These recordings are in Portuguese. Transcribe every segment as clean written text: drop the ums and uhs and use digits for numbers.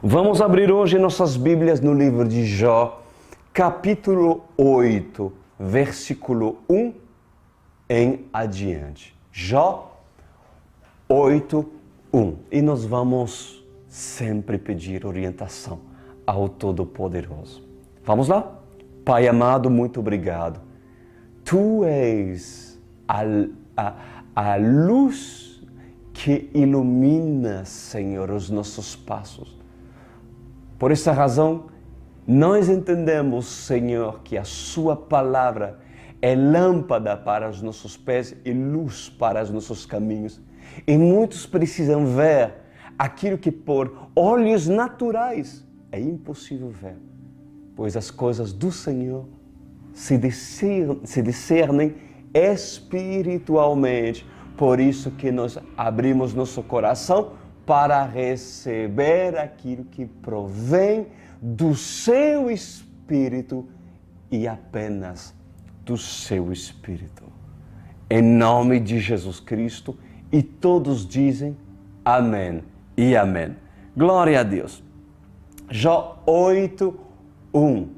Vamos abrir hoje nossas Bíblias no livro de Jó, capítulo 8, versículo 1 em adiante. Jó 8, 1. E nós vamos sempre pedir orientação ao Todo-Poderoso. Vamos lá? Pai amado, muito obrigado. Tu és a luz que ilumina, Senhor, os nossos passos. Por essa razão, nós entendemos, Senhor, que a Sua palavra é lâmpada para os nossos pés e luz para os nossos caminhos. E muitos precisam ver aquilo que por olhos naturais é impossível ver, pois as coisas do Senhor se discernem espiritualmente. Por isso que nós abrimos nosso coração para receber aquilo que provém do Seu Espírito e apenas do Seu Espírito. Em nome de Jesus Cristo, e todos dizem amém e amém. Glória a Deus. Jó 8, 1.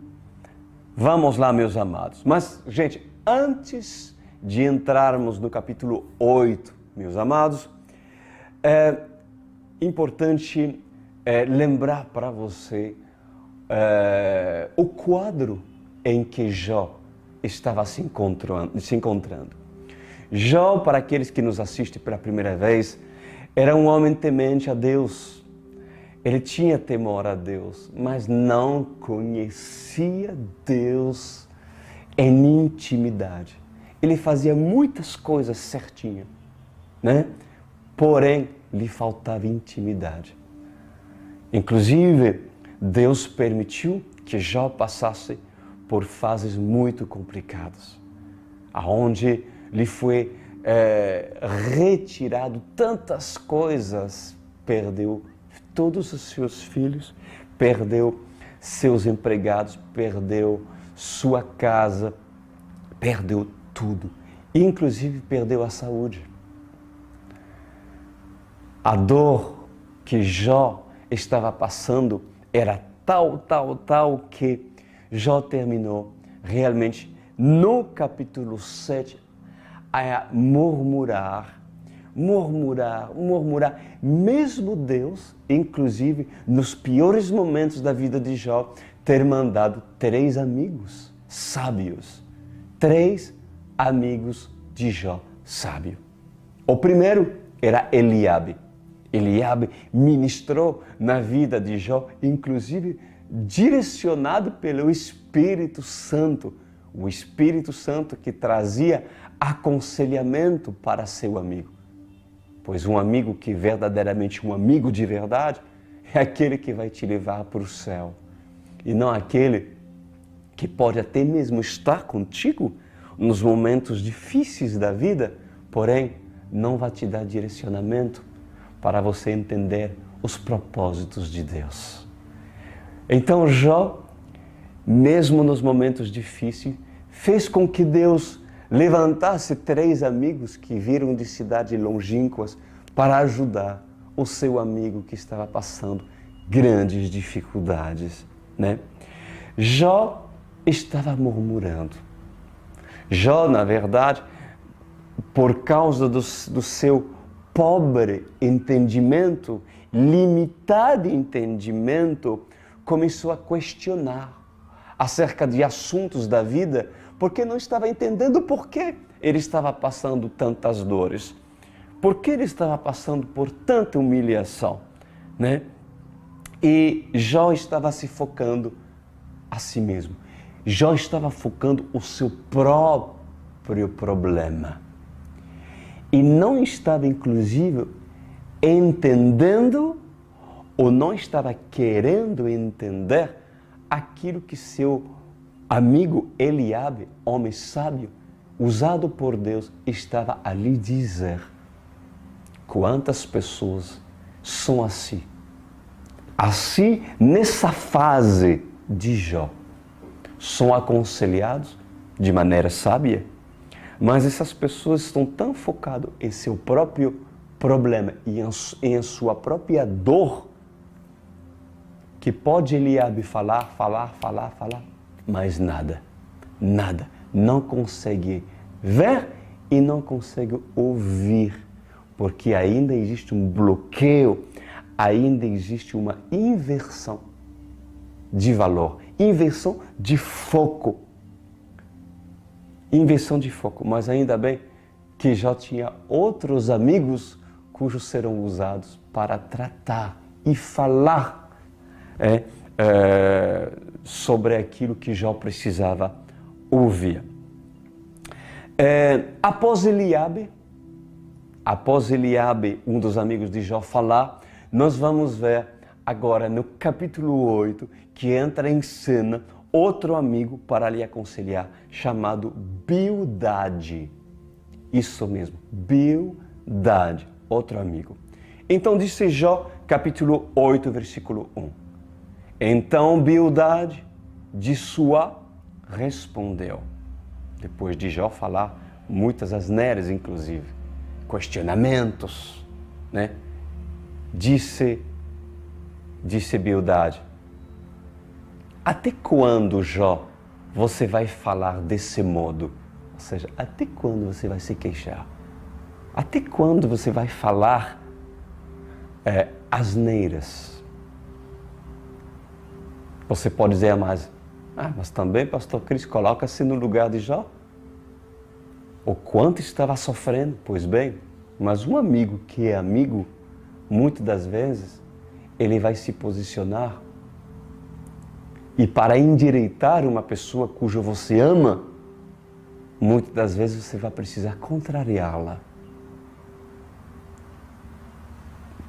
Vamos lá, meus amados. Mas, gente, antes de entrarmos no capítulo 8, meus amados, importante lembrar para você o quadro em que Jó estava se encontrando. Jó, para aqueles que nos assistem pela primeira vez, era um homem temente a Deus. Ele tinha temor a Deus, mas não conhecia Deus em intimidade. Ele fazia muitas coisas certinho, né? Porém, lhe faltava intimidade. Inclusive, Deus permitiu que Jó passasse por fases muito complicadas, aonde lhe foi retirado tantas coisas, perdeu todos os seus filhos, perdeu seus empregados, perdeu sua casa, perdeu tudo, inclusive perdeu a saúde. A dor que Jó estava passando era tal que Jó terminou realmente no capítulo 7 a murmurar. Mesmo Deus, inclusive nos piores momentos da vida de Jó, ter mandado 3 amigos sábios. 3 amigos de Jó sábio. O primeiro era Eliabe. Eliabe ministrou na vida de Jó, inclusive direcionado pelo Espírito Santo. O Espírito Santo que trazia aconselhamento para seu amigo. Pois um amigo que verdadeiramente um amigo de verdade é aquele que vai te levar para o céu. E não aquele que pode até mesmo estar contigo nos momentos difíceis da vida, porém não vai te dar direcionamento para você entender os propósitos de Deus. Então Jó, mesmo nos momentos difíceis, fez com que Deus levantasse 3 amigos que viram de cidades longínquas para ajudar o seu amigo que estava passando grandes dificuldades, né? Jó estava murmurando. Jó, na verdade, por causa do seu pobre entendimento, limitado entendimento, começou a questionar acerca de assuntos da vida, porque não estava entendendo por que ele estava passando tantas dores, por que ele estava passando por tanta humilhação, né? E Jó estava se focando a si mesmo. Jó estava focando o seu próprio problema. E não estava, inclusive, entendendo ou não estava querendo entender aquilo que seu amigo Eliabe, homem sábio, usado por Deus, estava a lhe dizer. Quantas pessoas são assim? Assim, nessa fase de Jó, são aconselhados de maneira sábia, mas essas pessoas estão tão focadas em seu próprio problema e em sua própria dor, que pode Eliabe falar, mas nada, não consegue ver e não consegue ouvir, porque ainda existe um bloqueio, ainda existe uma inversão de valor, inversão de foco, mas ainda bem que já tinha outros amigos cujos serão usados para tratar e falar sobre aquilo que Jó precisava ouvir. Após Eliabe, um dos amigos de Jó, falar, nós vamos ver agora no capítulo 8 que entra em cena outro amigo para lhe aconselhar, chamado Bildade. Isso mesmo, Bildade, outro amigo. Então disse Jó, capítulo 8, versículo 1. Então Bildade de Suá respondeu, depois de Jó falar muitas asneiras, inclusive, questionamentos, né? Disse Bildade, até quando, Jó, você vai falar desse modo? Ou seja, até quando você vai se queixar? Até quando você vai falar asneiras? Você pode dizer mais, mas também, pastor Cris, coloca-se no lugar de Jó. O quanto estava sofrendo? Pois bem, mas um amigo que é amigo, muitas das vezes, ele vai se posicionar e para endireitar uma pessoa cuja você ama, muitas das vezes você vai precisar contrariá-la.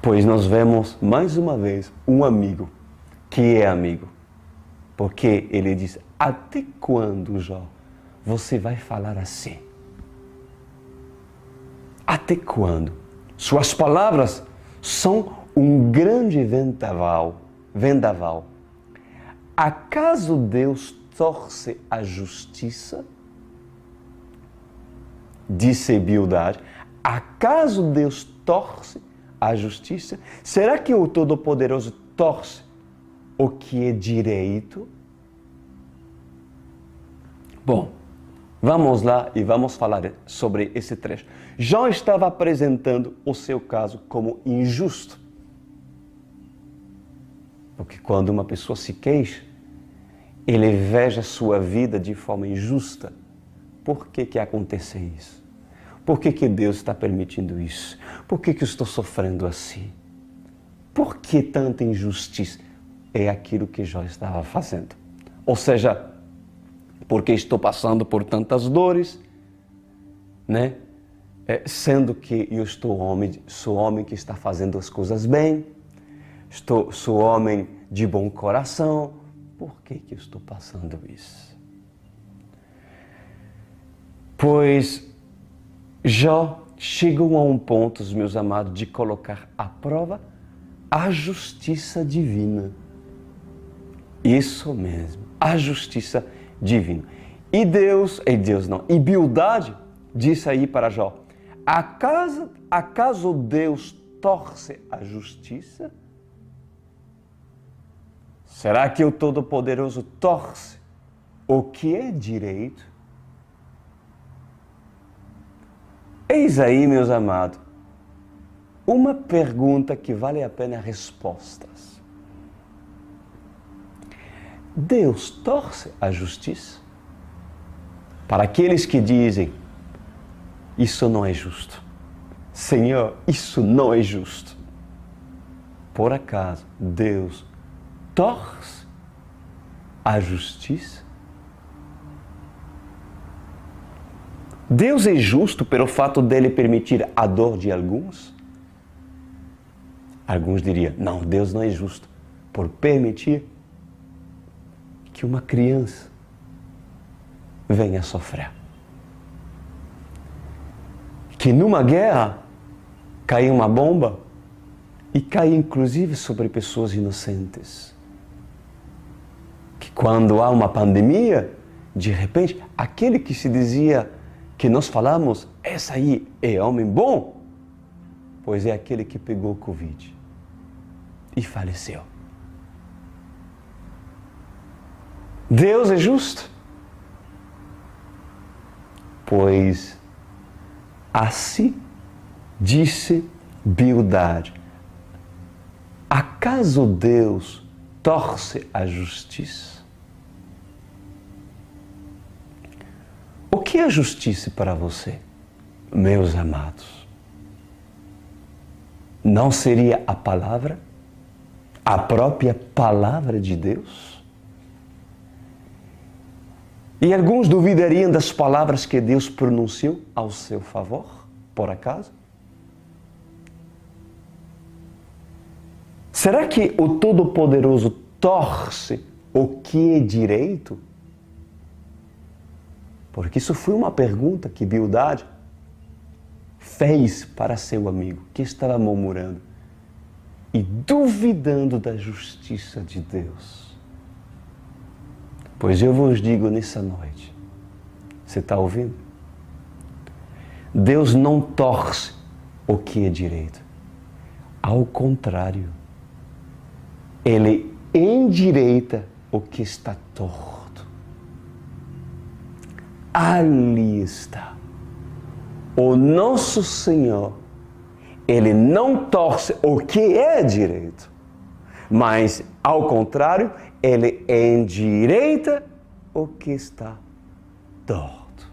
Pois nós vemos mais uma vez um amigo que é amigo. Porque ele diz, até quando, Jó, você vai falar assim? Até quando? Suas palavras são um grande vendaval. Acaso Deus torce a justiça? Disse Bildade. Acaso Deus torce a justiça? Será que o Todo-Poderoso torce o que é direito? Bom, vamos lá e vamos falar sobre esse trecho. Jó estava apresentando o seu caso como injusto. Porque quando uma pessoa se queixa, ele veja a sua vida de forma injusta. Por que acontece isso? Por que Deus está permitindo isso? Por que eu estou sofrendo assim? Por que tanta injustiça? É aquilo que Jó estava fazendo. Ou seja, porque estou passando por tantas dores, né? Sendo que eu sou homem que está fazendo as coisas bem, sou homem de bom coração, por que eu estou passando isso? Pois Jó chegou a um ponto, meus amados, de colocar à prova a justiça divina. Isso mesmo, a justiça divina. E Bildade disse aí para Jó, acaso Deus torce a justiça? Será que o Todo-Poderoso torce o que é direito? Eis aí, meus amados, uma pergunta que vale a pena respostas. Deus torce a justiça? Para aqueles que dizem, isso não é justo. Senhor, isso não é justo. Por acaso, Deus torce a justiça? Deus é justo pelo fato dele permitir a dor de alguns? Alguns diriam, não, Deus não é justo por permitir que uma criança venha sofrer. Que numa guerra cai uma bomba e cai inclusive sobre pessoas inocentes. Que quando há uma pandemia, de repente, aquele que se dizia que nós falamos, esse aí é homem bom, pois é aquele que pegou o Covid e faleceu. Deus é justo? Pois assim disse Bildade: acaso Deus torce a justiça? O que é justiça para você, meus amados? Não seria a palavra? A própria palavra de Deus? E alguns duvidariam das palavras que Deus pronunciou ao seu favor, por acaso? Será que o Todo-Poderoso torce o que é direito? Porque isso foi uma pergunta que Bildade fez para seu amigo, que estava murmurando e duvidando da justiça de Deus. Pois eu vos digo nessa noite, você está ouvindo? Deus não torce o que é direito. Ao contrário, Ele endireita o que está torto. Ali está. O nosso Senhor, Ele não torce o que é direito, mas, ao contrário, Ele endireita o que está torto.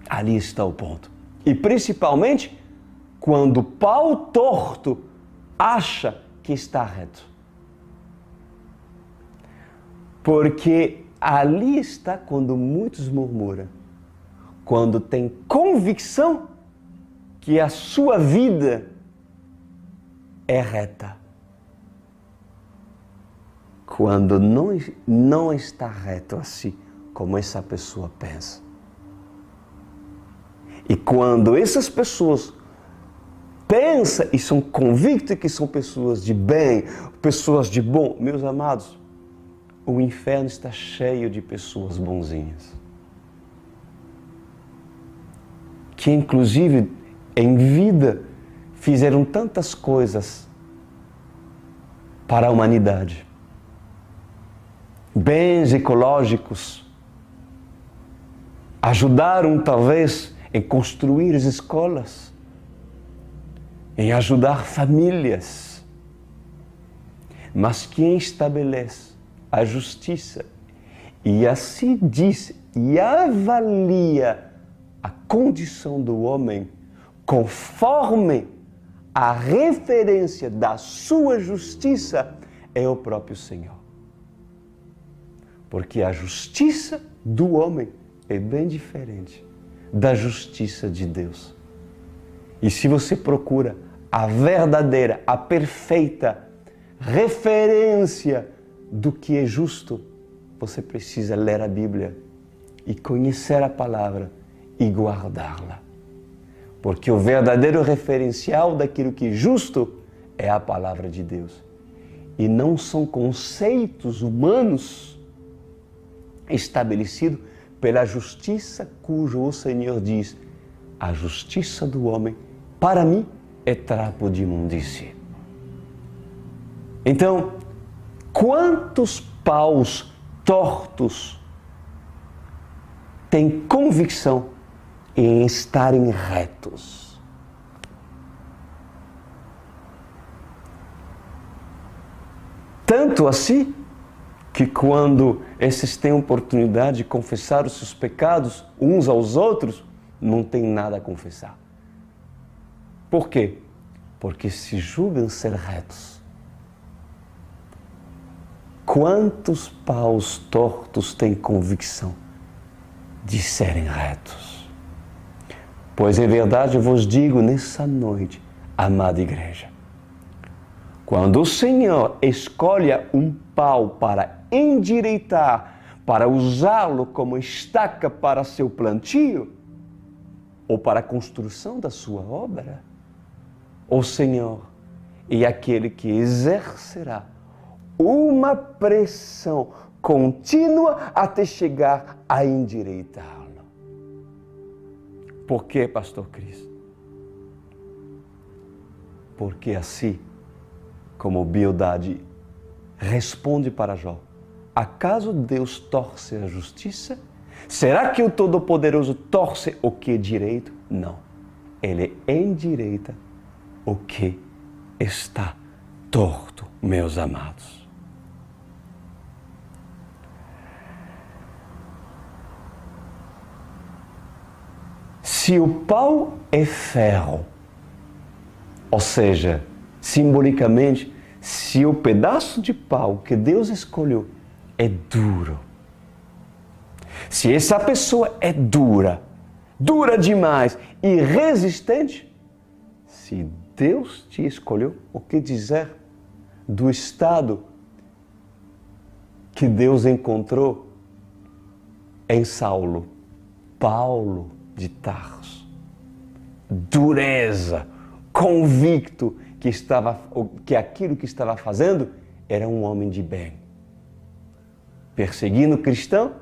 Ali está o ponto. E principalmente, quando o pau torto acha que está reto. Porque ali está quando muitos murmuram, quando tem convicção que a sua vida é reta. Quando não está reto assim, como essa pessoa pensa. E quando essas pessoas pensam e são convictas que são pessoas de bem, pessoas de bom, meus amados, o inferno está cheio de pessoas bonzinhas. Que inclusive em vida fizeram tantas coisas para a humanidade. Bens ecológicos, ajudaram talvez em construir as escolas, em ajudar famílias. Mas quem estabelece a justiça e assim diz e avalia a condição do homem conforme a referência da sua justiça é o próprio Senhor. Porque a justiça do homem é bem diferente da justiça de Deus. E se você procura a verdadeira, a perfeita referência do que é justo, você precisa ler a Bíblia e conhecer a palavra e guardá-la. Porque o verdadeiro referencial daquilo que é justo é a palavra de Deus. E não são conceitos humanos estabelecidos pela justiça cujo o Senhor diz: a justiça do homem, para mim, é trapo de imundície. Então, quantos paus tortos têm convicção em estarem retos? Tanto assim que quando esses têm oportunidade de confessar os seus pecados uns aos outros, não tem nada a confessar. Por quê? Porque se julgam ser retos. Quantos paus tortos têm convicção de serem retos? Pois em verdade eu vos digo nessa noite, amada igreja, quando o Senhor escolhe um pau para endireitar, para usá-lo como estaca para seu plantio, ou para a construção da sua obra, o Senhor é aquele que exercerá uma pressão contínua até chegar a endireitá-lo. Por quê, pastor Cris? Porque assim como Bildade responde para Jó, acaso Deus torce a justiça? Será que o Todo-Poderoso torce o que é direito? Não. Ele endireita o que está torto, meus amados. Se o pau é ferro, ou seja, simbolicamente, se o pedaço de pau que Deus escolheu é duro, se essa pessoa é dura demais e resistente, se Deus te escolheu, o que dizer do estado que Deus encontrou em Saulo, Paulo de Tarso? Dureza, convicto que aquilo que estava fazendo era um homem de bem, perseguindo cristão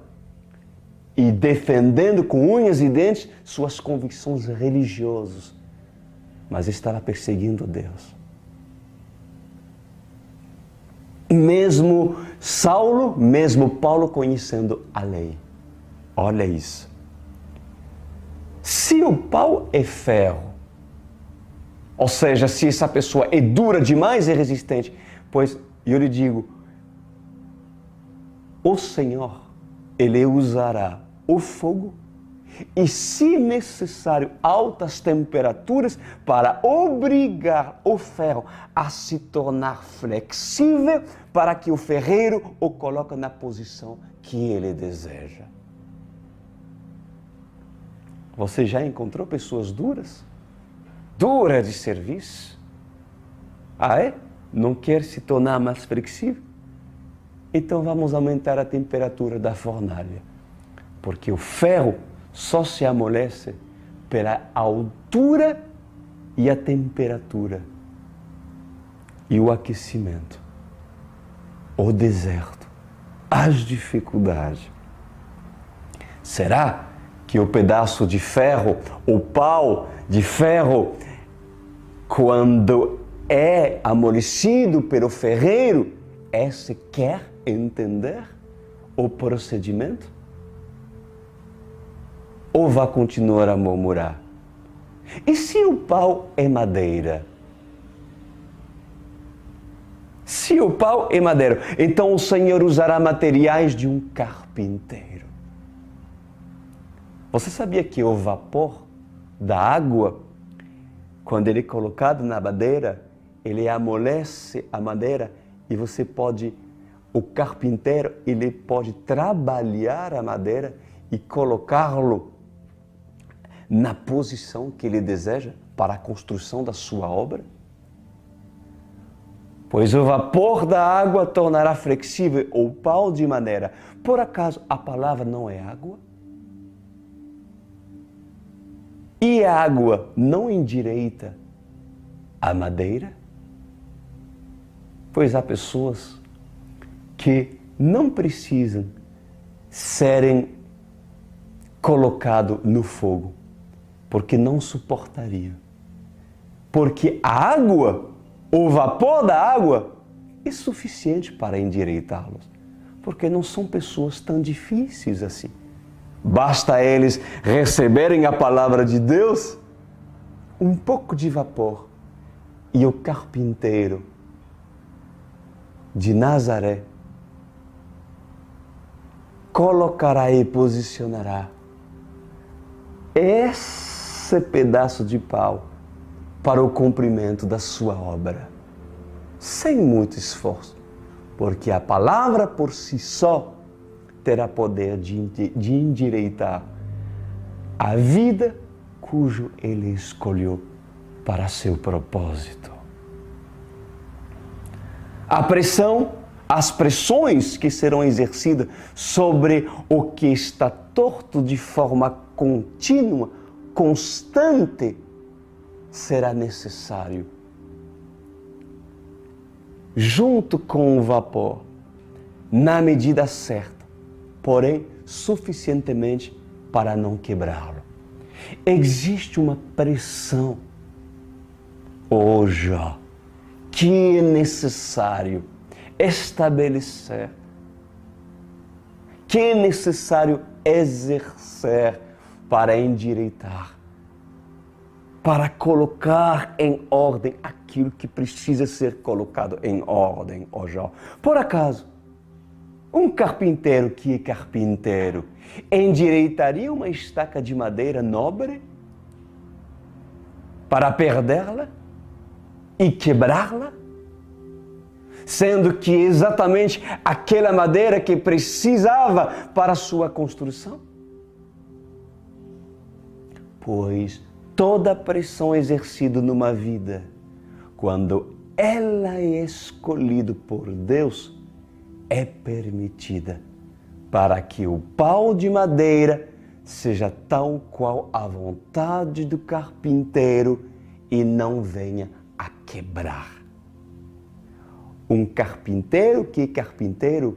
e defendendo com unhas e dentes suas convicções religiosas, mas estava perseguindo Deus. Mesmo Saulo, mesmo Paulo conhecendo a lei. Olha isso. Se o pau é ferro, ou seja, se essa pessoa é dura demais e resistente, pois eu lhe digo, o Senhor, Ele usará o fogo e, se necessário, altas temperaturas para obrigar o ferro a se tornar flexível para que o ferreiro o coloque na posição que ele deseja. Você já encontrou pessoas duras? Duras de serviço? Ah, é? Não quer se tornar mais flexível? Então vamos aumentar a temperatura da fornalha, porque o ferro só se amolece pela altura e a temperatura e o aquecimento, o deserto, as dificuldades. Será que o pedaço de ferro, o pau de ferro, quando é amolecido pelo ferreiro, esse quer entender o procedimento? Ou vai continuar a murmurar? E se o pau é madeira? Se o pau é madeira, então o Senhor usará materiais de um carpinteiro. Você sabia que o vapor da água, quando ele é colocado na madeira, ele amolece a madeira e o carpinteiro, ele pode trabalhar a madeira e colocá-lo na posição que ele deseja para a construção da sua obra? Pois o vapor da água tornará flexível o pau de madeira. Por acaso a palavra não é água? E a água não endireita a madeira? Pois há pessoas que não precisam serem colocados no fogo, porque não suportariam. Porque a água, o vapor da água, é suficiente para endireitá-los. Porque não são pessoas tão difíceis assim. Basta eles receberem a palavra de Deus, um pouco de vapor, e o carpinteiro de Nazaré colocará e posicionará esse pedaço de pau para o cumprimento da sua obra, sem muito esforço, porque a palavra por si só terá poder de endireitar a vida cujo ele escolheu para seu propósito. A pressão, as pressões que serão exercidas sobre o que está torto de forma contínua, constante, será necessário, junto com o vapor, na medida certa, porém suficientemente para não quebrá-lo. Existe uma pressão hoje que é necessário estabelecer que é necessário exercer para endireitar, para colocar em ordem aquilo que precisa ser colocado em ordem, ó Jó. Por acaso, um carpinteiro que é carpinteiro endireitaria uma estaca de madeira nobre para perdê-la e quebrá-la? Sendo que exatamente aquela madeira que precisava para a sua construção? Pois toda pressão exercida numa vida, quando ela é escolhida por Deus, é permitida para que o pau de madeira seja tal qual a vontade do carpinteiro e não venha a quebrar. Um carpinteiro que é carpinteiro,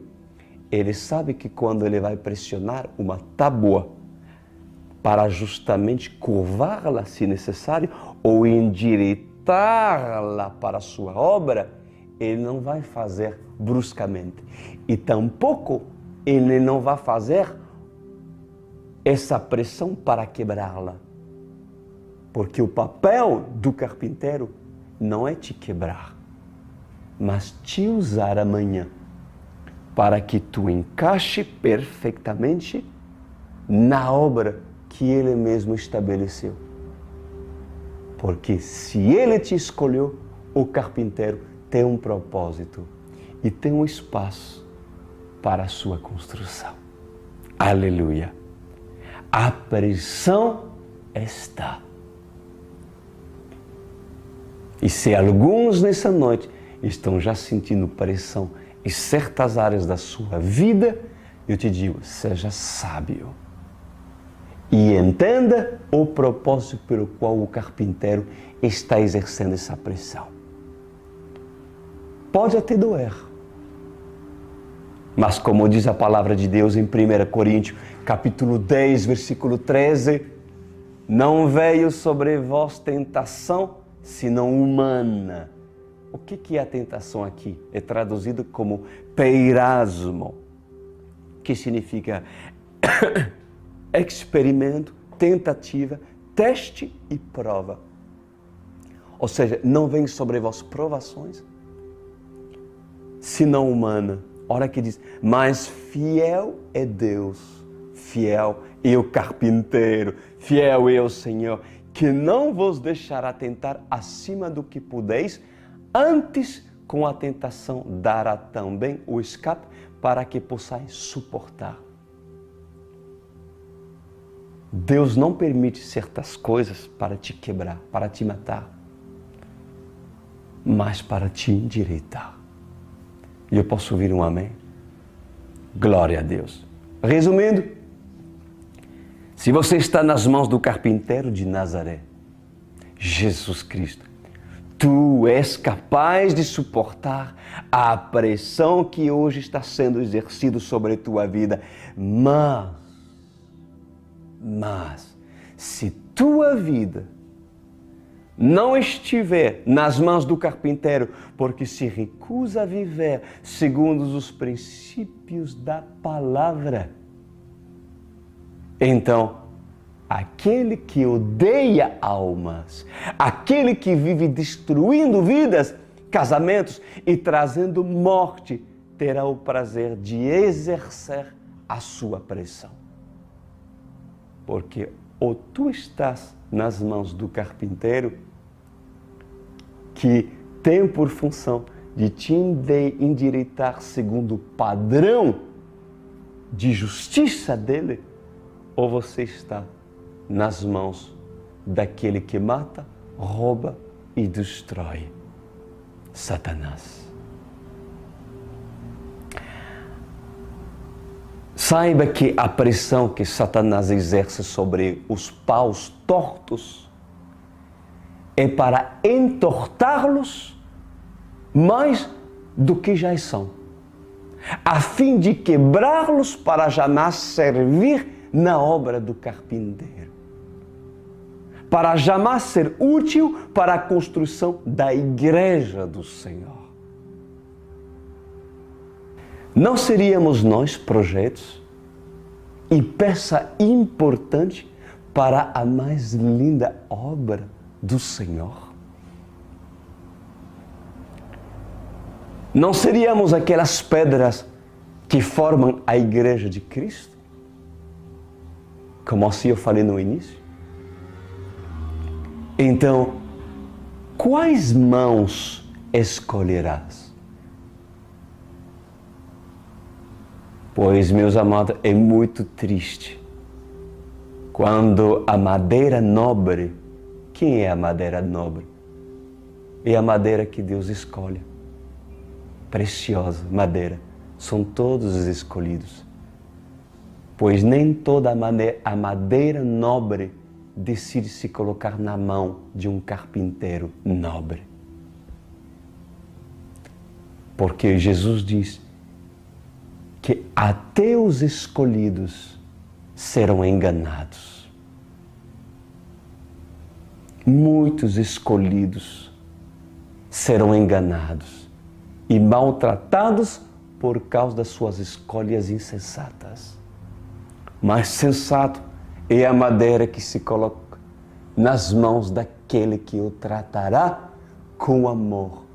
ele sabe que quando ele vai pressionar uma tábua para justamente curvá-la, se necessário, ou endireitá-la para a sua obra, ele não vai fazer bruscamente. E tampouco ele não vai fazer essa pressão para quebrá-la. Porque o papel do carpinteiro não é te quebrar, mas te usar amanhã para que tu encaixe perfeitamente na obra que ele mesmo estabeleceu. Porque se ele te escolheu, o carpinteiro tem um propósito e tem um espaço para a sua construção. Aleluia! A pressão está. E se alguns nessa noite estão já sentindo pressão em certas áreas da sua vida, eu te digo, seja sábio e entenda o propósito pelo qual o carpinteiro está exercendo essa pressão. Pode até doer, mas como diz a palavra de Deus em 1 Coríntios, capítulo 10, versículo 13, não veio sobre vós tentação, senão humana. O que é a tentação aqui? É traduzido como peirasmo, que significa experimento, tentativa, teste e prova. Ou seja, não vem sobre vós provações, senão humana. Olha que diz, mas fiel é Deus, fiel é o carpinteiro, fiel é o Senhor, que não vos deixará tentar acima do que podeis, antes com a tentação dará também o escape para que possais suportar. Deus não permite certas coisas para te quebrar, para te matar, mas para te endireitar. E eu posso ouvir um amém? Glória a Deus. Resumindo, se você está nas mãos do carpinteiro de Nazaré, Jesus Cristo, tu és capaz de suportar a pressão que hoje está sendo exercida sobre a tua vida. Mas, se tua vida não estiver nas mãos do carpinteiro, porque se recusa a viver segundo os princípios da palavra, então, aquele que odeia almas, aquele que vive destruindo vidas, casamentos e trazendo morte, terá o prazer de exercer a sua pressão. Porque ou tu estás nas mãos do carpinteiro, que tem por função de te endireitar segundo o padrão de justiça dele, ou você está nas mãos daquele que mata, rouba e destrói, Satanás. Saiba que a pressão que Satanás exerce sobre os paus tortos é para entortá-los mais do que já são, a fim de quebrá-los para jamais servir na obra do carpinteiro, para jamais ser útil para a construção da igreja do Senhor. Não seríamos nós projetos e peça importante para a mais linda obra do Senhor? Não seríamos aquelas pedras que formam a igreja de Cristo? Como assim eu falei no início? Então, quais mãos escolherás? Pois, meus amados, é muito triste quando a madeira nobre, quem é a madeira nobre? É a madeira que Deus escolhe. Preciosa madeira, são todos os escolhidos. Pois nem toda a madeira nobre decide se colocar na mão de um carpinteiro nobre. Porque Jesus diz que até os escolhidos serão enganados. Muitos escolhidos serão enganados e maltratados por causa das suas escolhas insensatas. Mas sensato é a madeira que se coloca nas mãos daquele que o tratará com amor,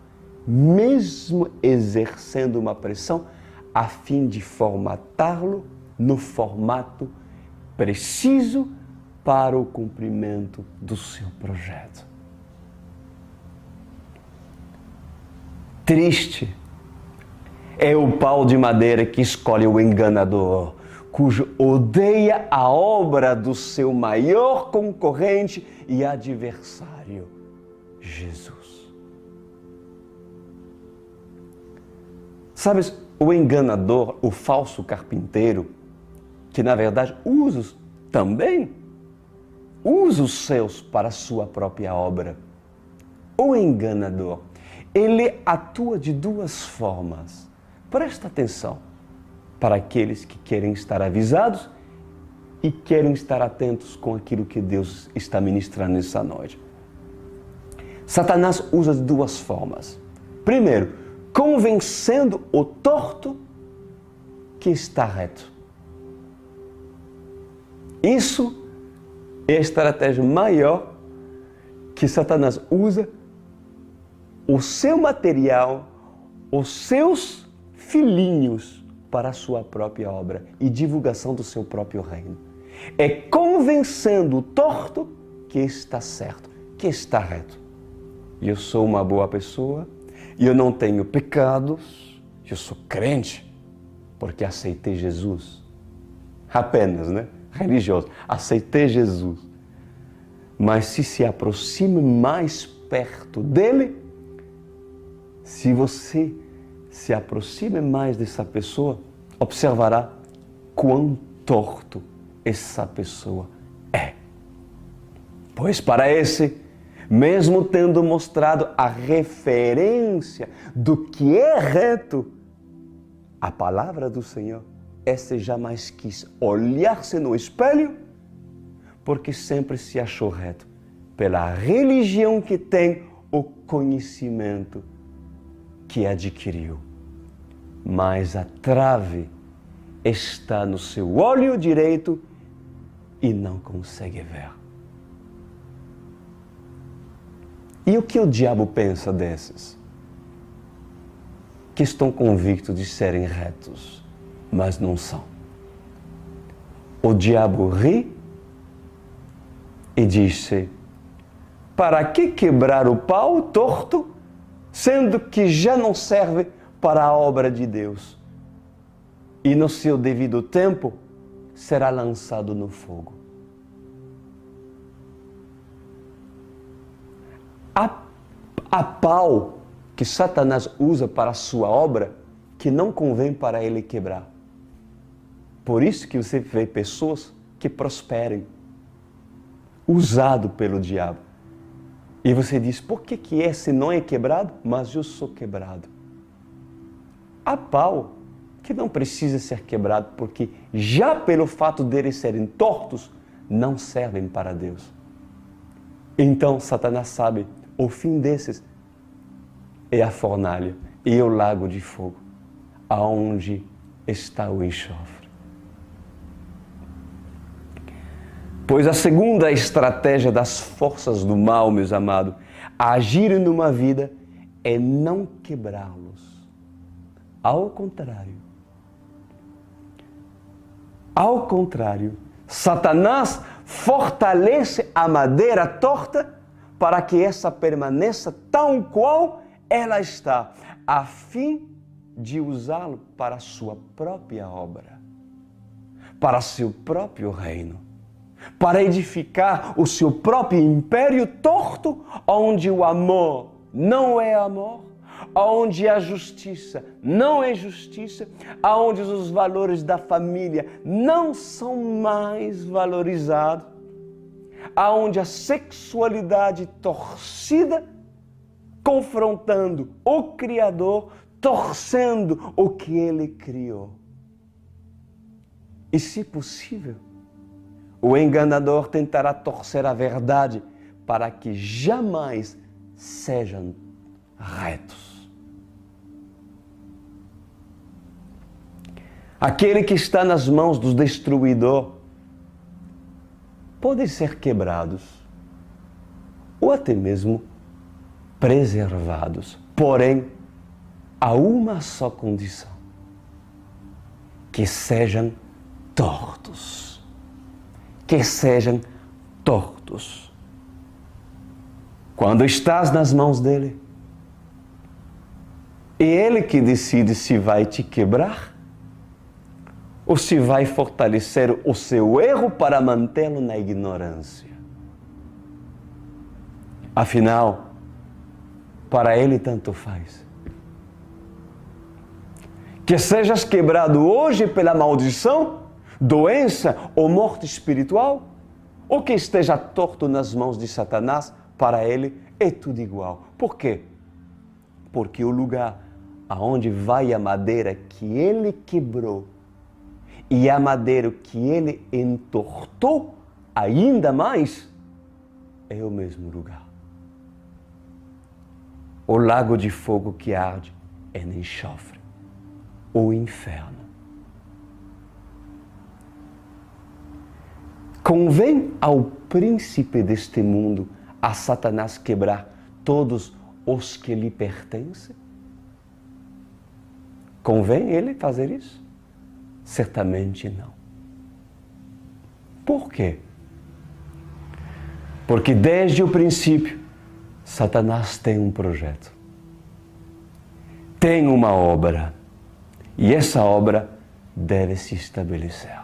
mesmo exercendo uma pressão a fim de formatá-lo no formato preciso para o cumprimento do seu projeto. Triste é o pau de madeira que escolhe o enganador, cujo odeia a obra do seu maior concorrente e adversário, Jesus. Sabes, o enganador, o falso carpinteiro, que na verdade usa os seus para a sua própria obra. O enganador, ele atua de duas formas. Presta atenção para aqueles que querem estar avisados e querem estar atentos com aquilo que Deus está ministrando nessa noite. Satanás usa de duas formas. Primeiro, convencendo o torto que está reto. Isso é a estratégia maior que Satanás usa, o seu material, os seus filhinhos para a sua própria obra e divulgação do seu próprio reino. É convencendo o torto que está certo, que está reto. Eu sou uma boa pessoa, eu não tenho pecados, eu sou crente, porque aceitei Jesus. Apenas, religioso, aceitei Jesus. Mas se aproxime mais perto dele, se você se aproxime mais dessa pessoa, observará quão torto essa pessoa é. Pois para esse, mesmo tendo mostrado a referência do que é reto, a palavra do Senhor, esse jamais quis olhar-se no espelho, porque sempre se achou reto, pela religião que tem, o conhecimento que adquiriu. Mas a trave está no seu olho direito e não consegue ver. E o que o diabo pensa desses? Que estão convictos de serem retos, mas não são. O diabo ri e disse: para que quebrar o pau torto, sendo que já não serve para a obra de Deus? E no seu devido tempo será lançado no fogo. Há pau que Satanás usa para a sua obra que não convém para ele quebrar. Por isso que você vê pessoas que prosperem, usado pelo diabo. E você diz, por que esse não é quebrado, mas eu sou quebrado? Há pau que não precisa ser quebrado, porque já pelo fato deles serem tortos, não servem para Deus. Então Satanás sabe, o fim desses é a fornalha e o lago de fogo, aonde está o enxofre. Pois a segunda estratégia das forças do mal, meus amados, a agir numa vida é não quebrá-los. Ao contrário, Satanás fortalece a madeira torta para que essa permaneça tal qual ela está, a fim de usá-lo para a sua própria obra, para seu próprio reino, para edificar o seu próprio império torto, onde o amor não é amor, onde a justiça não é justiça, onde os valores da família não são mais valorizados, onde a sexualidade torcida, confrontando o Criador, torcendo o que Ele criou. E, se possível, o enganador tentará torcer a verdade para que jamais sejam retos. Aquele que está nas mãos do destruidor pode ser quebrados ou até mesmo preservados. Porém, há uma só condição: que sejam tortos. Que sejam tortos. Quando estás nas mãos dele, é ele que decide se vai te quebrar ou se vai fortalecer o seu erro para mantê-lo na ignorância. Afinal, para ele tanto faz. Que sejas quebrado hoje pela maldição, doença ou morte espiritual, ou que esteja torto nas mãos de Satanás, para ele é tudo igual. Por quê? Porque o lugar aonde vai a madeira que ele quebrou e a madeira que ele entortou ainda mais é o mesmo lugar. O lago de fogo que arde é no enxofre, o inferno. Convém ao príncipe deste mundo, a Satanás, quebrar todos os que lhe pertencem? Convém ele fazer isso? Certamente não. Por quê? Porque desde o princípio, Satanás tem um projeto, tem uma obra, e essa obra deve se estabelecer.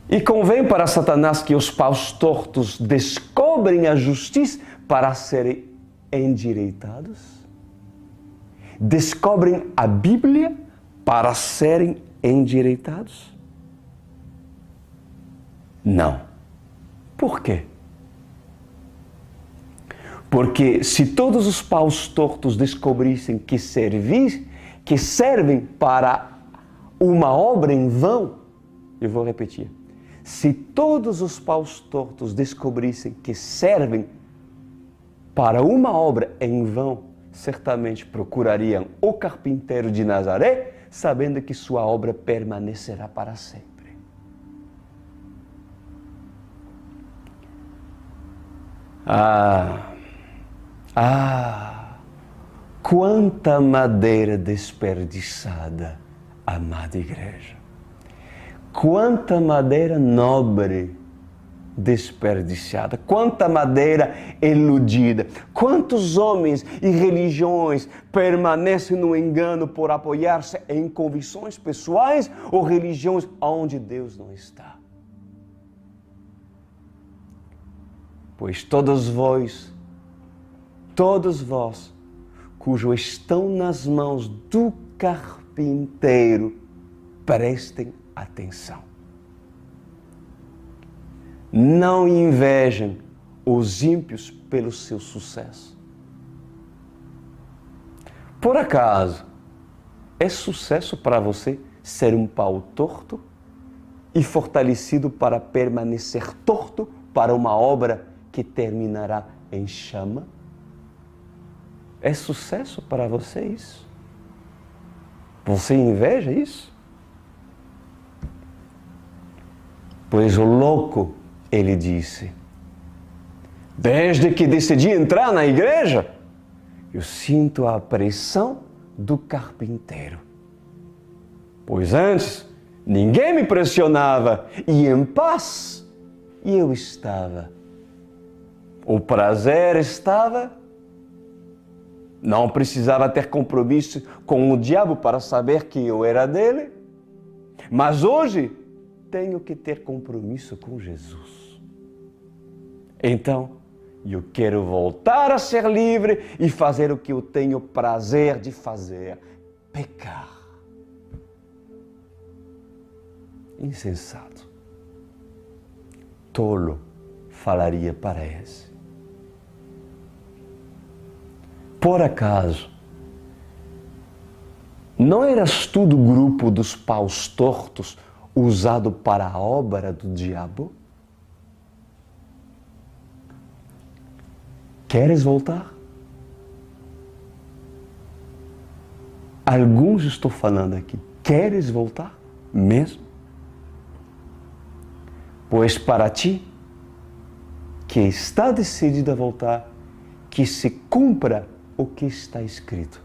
E convém para Satanás que os paus tortos descobrem a justiça para serem endireitados? Descobrem a Bíblia para serem endireitados? Não. Por quê? Porque se todos os paus tortos descobrissem que servem para uma obra em vão, eu vou repetir. Se todos os paus tortos descobrissem que servem para uma obra em vão, certamente procurariam o carpinteiro de Nazaré, sabendo que sua obra permanecerá para sempre. Quanta madeira desperdiçada, amada igreja. Quanta madeira nobre desperdiçada, quanta madeira iludida, quantos homens e religiões permanecem no engano por apoiar-se em convicções pessoais ou religiões onde Deus não está. Pois todos vós, cujo estão nas mãos do carpinteiro, prestem atenção. Não invejem os ímpios pelo seu sucesso. Por acaso, é sucesso para você ser um pau torto e fortalecido para permanecer torto para uma obra que terminará em chama? É sucesso para você isso? Você inveja isso? Pois o louco, ele disse, desde que decidi entrar na igreja, eu sinto a pressão do carpinteiro. Pois antes, ninguém me pressionava e em paz eu estava. O prazer estava. Não precisava ter compromisso com o diabo para saber que eu era dele. Mas hoje, tenho que ter compromisso com Jesus. Então, eu quero voltar a ser livre e fazer o que eu tenho prazer de fazer, pecar. Insensato. Tolo falaria para esse. Por acaso, não eras tu do grupo dos paus tortos usado para a obra do diabo? Queres voltar? Alguns estou falando aqui. Queres voltar? Mesmo? Pois para ti, que está decidido a voltar, que se cumpra o que está escrito.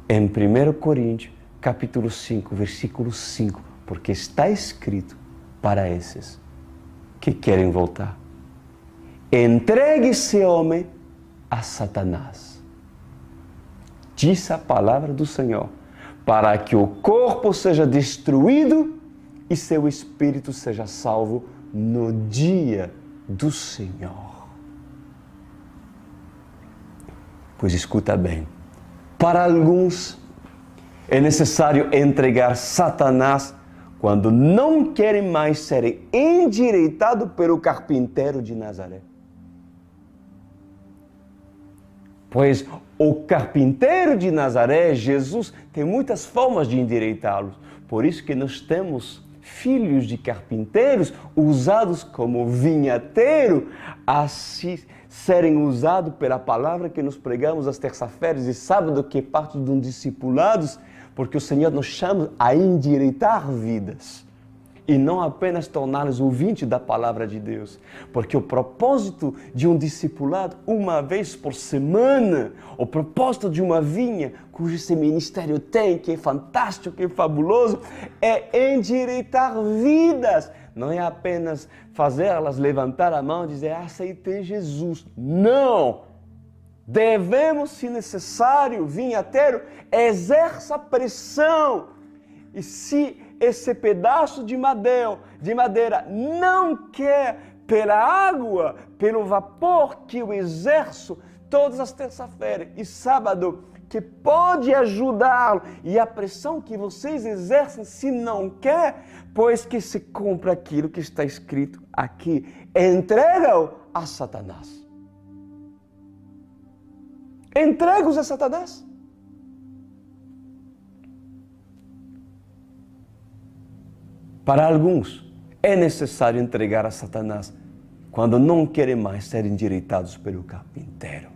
Em 1 Coríntios, capítulo 5, versículo 5, porque está escrito para esses que querem voltar. Entregue esse homem a Satanás. Diz a palavra do Senhor, para que o corpo seja destruído e seu espírito seja salvo no dia do Senhor. Pois escuta bem, para alguns é necessário entregar Satanás quando não querem mais serem endireitados pelo carpinteiro de Nazaré. Pois o carpinteiro de Nazaré, Jesus, tem muitas formas de endireitá-los. Por isso que nós temos filhos de carpinteiros usados como vinhateiro, assim serem usados pela palavra que nos pregamos às terças-feiras e sábado, que é parte de um discipulados, porque o Senhor nos chama a endireitar vidas e não apenas torná-los ouvintes da palavra de Deus. Porque o propósito de um discipulado, uma vez por semana, o propósito de uma vinha, cujo esse ministério tem, que é fantástico, que é fabuloso, é endireitar vidas. Não é apenas fazê-las levantar a mão e dizer, aceitei Jesus. Não! Devemos, se necessário, vinhateiro, exerça pressão. E se esse pedaço de madeira não quer pela água, pelo vapor que eu exerço todas as terças-feiras e sábado, que pode ajudá-lo, e a pressão que vocês exercem se não quer, pois que se cumpra aquilo que está escrito aqui, entrega-o a Satanás. Entrega-os a Satanás. Para alguns, é necessário entregar a Satanás quando não querem mais ser endireitados pelo carpinteiro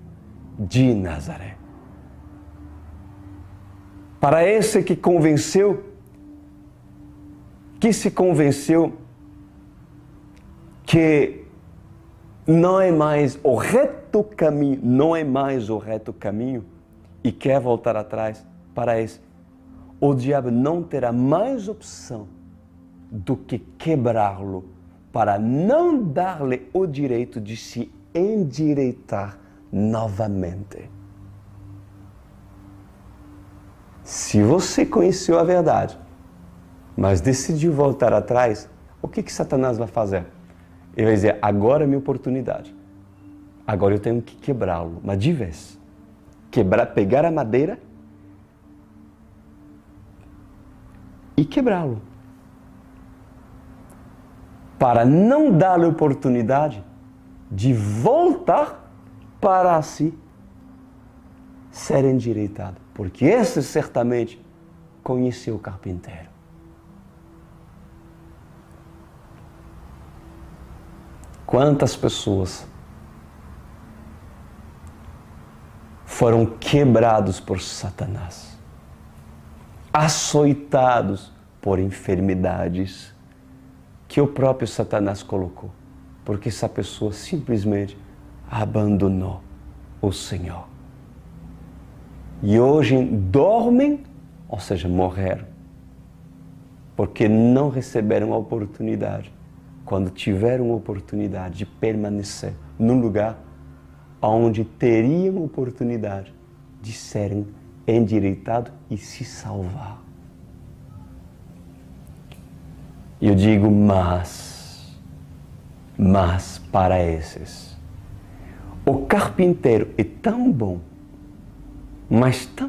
de Nazaré. Para esse que se convenceu que não é mais o reto caminho, e quer voltar atrás, para esse, o diabo não terá mais opção do que quebrá-lo, para não dar-lhe o direito de se endireitar novamente. Se você conheceu a verdade, mas decidiu voltar atrás, o que Satanás vai fazer? Ele vai dizer, agora é minha oportunidade. Agora eu tenho que quebrá-lo, mas de vez. Pegar a madeira e quebrá-lo. Para não dar-lhe oportunidade de voltar para si ser endireitado. Porque esse certamente conheceu o carpinteiro. Quantas pessoas foram quebrados por Satanás, açoitados por enfermidades que o próprio Satanás colocou, porque essa pessoa simplesmente abandonou o Senhor. E hoje dormem, ou seja, morreram, porque não receberam a oportunidade, quando tiveram a oportunidade de permanecer num lugar onde teriam oportunidade de serem endireitados e se salvar. Eu digo, mas para esses, o carpinteiro é tão bom, mas tão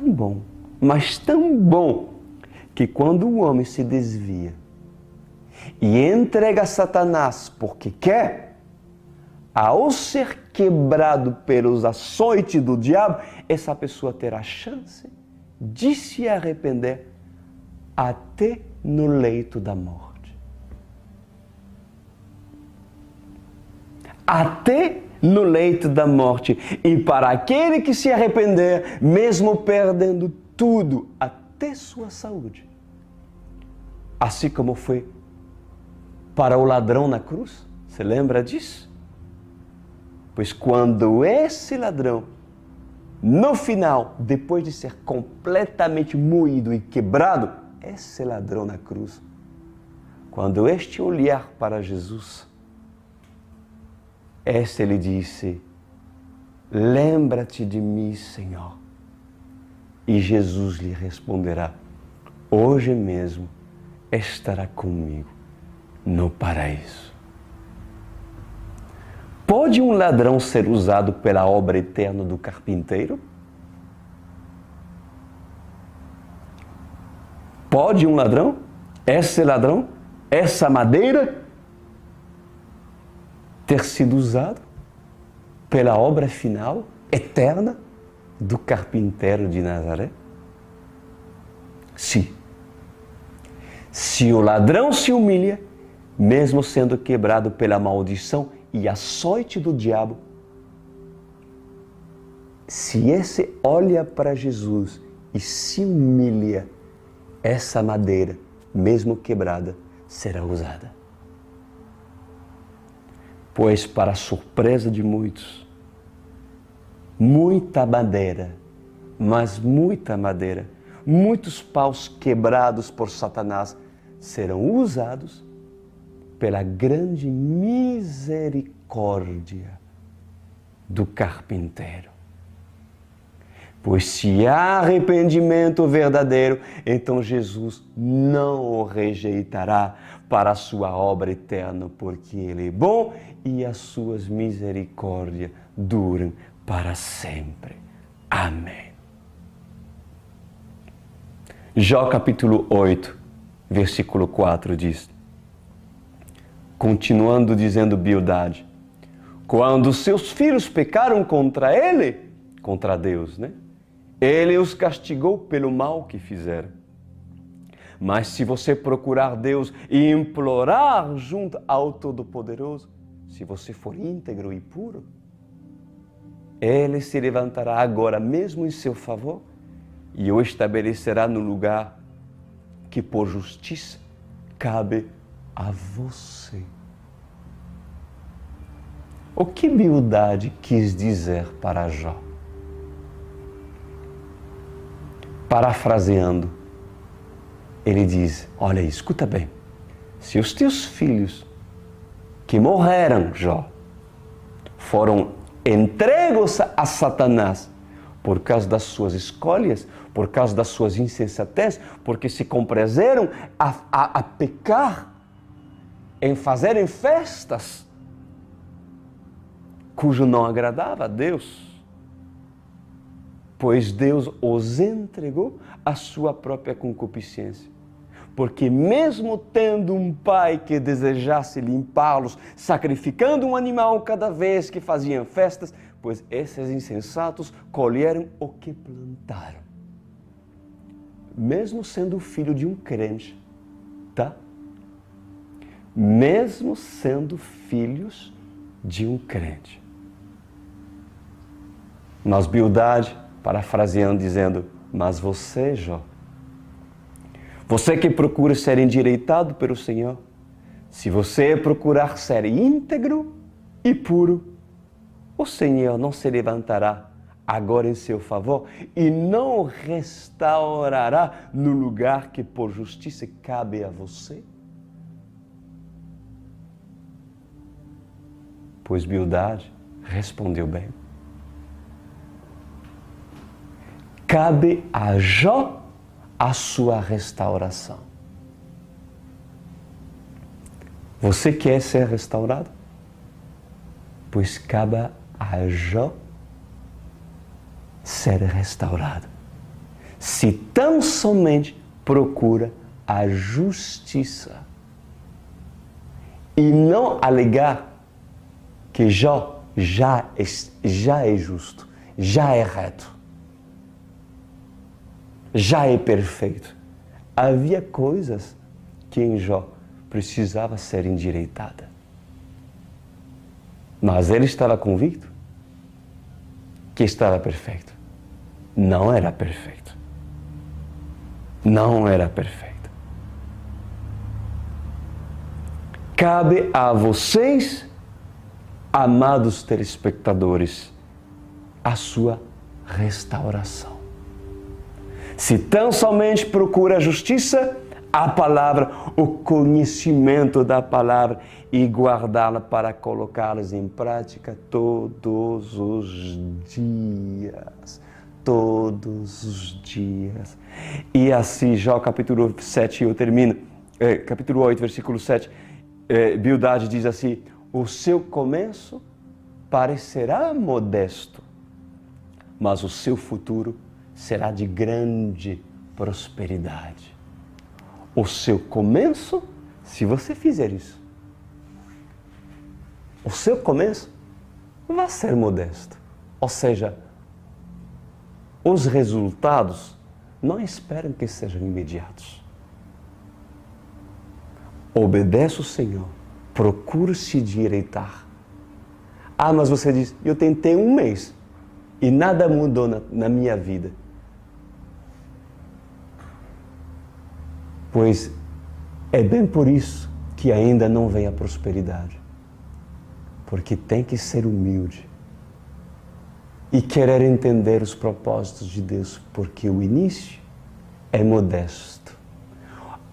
bom, que quando o homem se desvia e entrega a Satanás porque quer, ao ser quebrado pelos açoites do diabo, essa pessoa terá chance de se arrepender até no leito da morte. Até no leito da morte. E para aquele que se arrepender, mesmo perdendo tudo, até sua saúde, assim como foi para o ladrão na cruz, você lembra disso? Pois quando esse ladrão, no final, depois de ser completamente moído e quebrado, esse ladrão na cruz, quando este olhar para Jesus, este lhe disse, lembra-te de mim, Senhor. E Jesus lhe responderá, hoje mesmo estará comigo no paraíso. Pode um ladrão ser usado pela obra eterna do carpinteiro? Pode um ladrão, essa madeira, ter sido usado pela obra final, eterna, do carpinteiro de Nazaré? Sim. Se o ladrão se humilha, mesmo sendo quebrado pela maldição e açoite do diabo, se esse olha para Jesus e se humilha, essa madeira, mesmo quebrada, será usada. Pois, para a surpresa de muitos, muita madeira, muitos paus quebrados por Satanás serão usados pela grande misericórdia do carpinteiro. Pois se há arrependimento verdadeiro, então Jesus não o rejeitará para a sua obra eterna, porque Ele é bom e as suas misericórdias duram para sempre. Amém. Jó capítulo 8, versículo 4 diz, continuando dizendo Bildade, quando seus filhos pecaram contra ele, contra Deus, né? Ele os castigou pelo mal que fizeram. Mas se você procurar Deus e implorar junto ao Todo-Poderoso, se você for íntegro e puro, Ele se levantará agora mesmo em seu favor e o estabelecerá no lugar que por justiça cabe a você. O que Bildade quis dizer para Jó? Parafraseando, ele diz, olha aí, escuta bem, se os teus filhos que morreram, Jó, foram entregos a Satanás por causa das suas escolhas, por causa das suas insensatez, porque se comprazeram a pecar, em fazerem festas, cujo não agradava a Deus, pois Deus os entregou à sua própria concupiscência. Porque mesmo tendo um pai que desejasse limpá-los, sacrificando um animal cada vez que faziam festas, pois esses insensatos colheram o que plantaram. Mesmo sendo filho de um crente, tá? Mesmo sendo filhos de um crente. Mas Bildade, parafraseando, dizendo, mas você, Jó, você que procura ser endireitado pelo Senhor, Se você procurar ser íntegro e puro, o Senhor não se levantará agora em seu favor e não restaurará no lugar que por justiça cabe a você? Pois Bildade respondeu bem. Cabe a Jó a sua restauração. Você quer ser restaurado? Pois cabe a Jó ser restaurado. Se tão somente procura a justiça e não alegar que Jó já é justo, já é reto, já é perfeito. Havia coisas que em Jó precisava ser endireitada. Mas ele estava convicto que estava perfeito. Não era perfeito. Não era perfeito. Cabe a vocês, amados telespectadores, a sua restauração. Se tão somente procura a justiça, a palavra, o conhecimento da palavra e guardá-la para colocá-las em prática todos os dias. Todos os dias. E assim, Jó capítulo 7, eu termino, capítulo 8, versículo 7, Bildade diz assim: o seu começo parecerá modesto, mas o seu futuro será de grande prosperidade. O seu começo, se você fizer isso, o seu começo vai ser modesto. Ou seja, os resultados não esperam que sejam imediatos. Obedeça o Senhor, procure se direitar. Ah, mas você diz, eu tentei um mês e nada mudou na minha vida. Pois é bem por isso que ainda não vem a prosperidade. Porque tem que ser humilde e querer entender os propósitos de Deus, porque o início é modesto.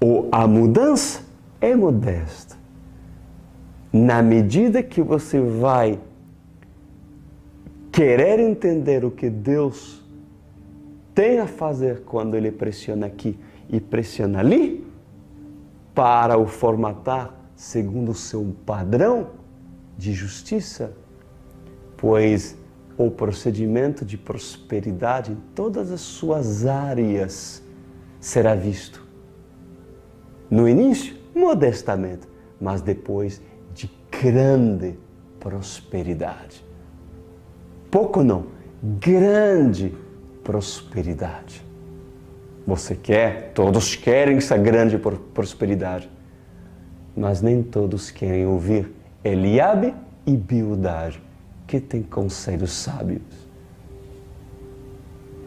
Ou a mudança é modesta. Na medida que você vai querer entender o que Deus tem a fazer quando Ele pressiona aqui e pressiona ali, para o formatar segundo o seu padrão de justiça, pois o procedimento de prosperidade em todas as suas áreas será visto. No início, modestamente, mas depois de grande prosperidade. Pouco não, grande prosperidade. Você quer, todos querem essa grande prosperidade, mas nem todos querem ouvir Eliabe e Bildade, que têm conselhos sábios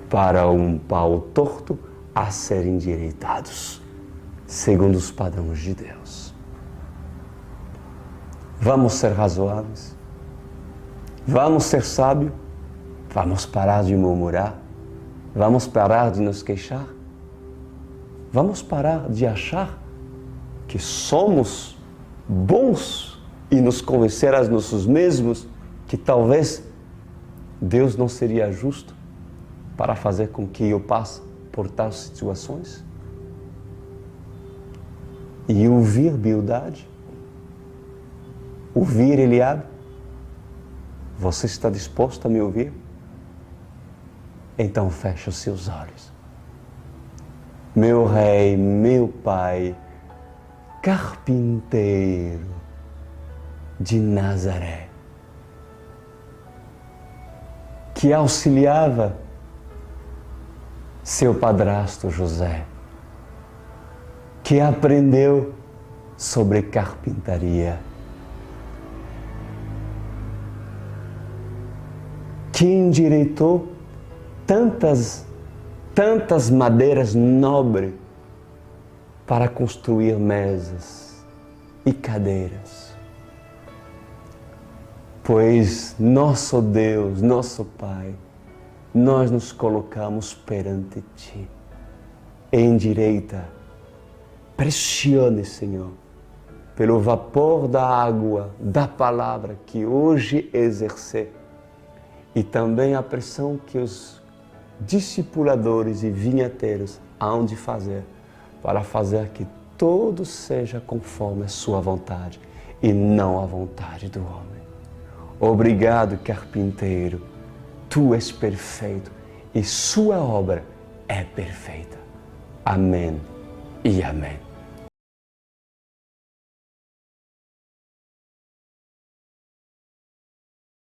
para um pau torto a serem endireitados, segundo os padrões de Deus. Vamos ser razoáveis, vamos ser sábios, vamos parar de murmurar, vamos parar de nos queixar, vamos parar de achar que somos bons e nos convencer a nós mesmos que talvez Deus não seria justo para fazer com que eu passe por tais situações? E ouvir Bildade, ouvir Eliabe, você está disposto a me ouvir? Então feche os seus olhos. Meu Rei, meu Pai, carpinteiro de Nazaré, que auxiliava seu padrasto José, que aprendeu sobre carpintaria, que endireitou tantas madeiras nobres para construir mesas, e cadeiras. Pois nosso Deus, nosso Pai, nós nos colocamos perante Ti. Endireita, pressione, Senhor, pelo vapor da água, da palavra que hoje exercer, e também a pressão que os discipuladores e vinheteiros hão de fazer, para fazer que tudo seja conforme a sua vontade e não a vontade do homem. Obrigado, carpinteiro, tu és perfeito e sua obra é perfeita. Amém e amém.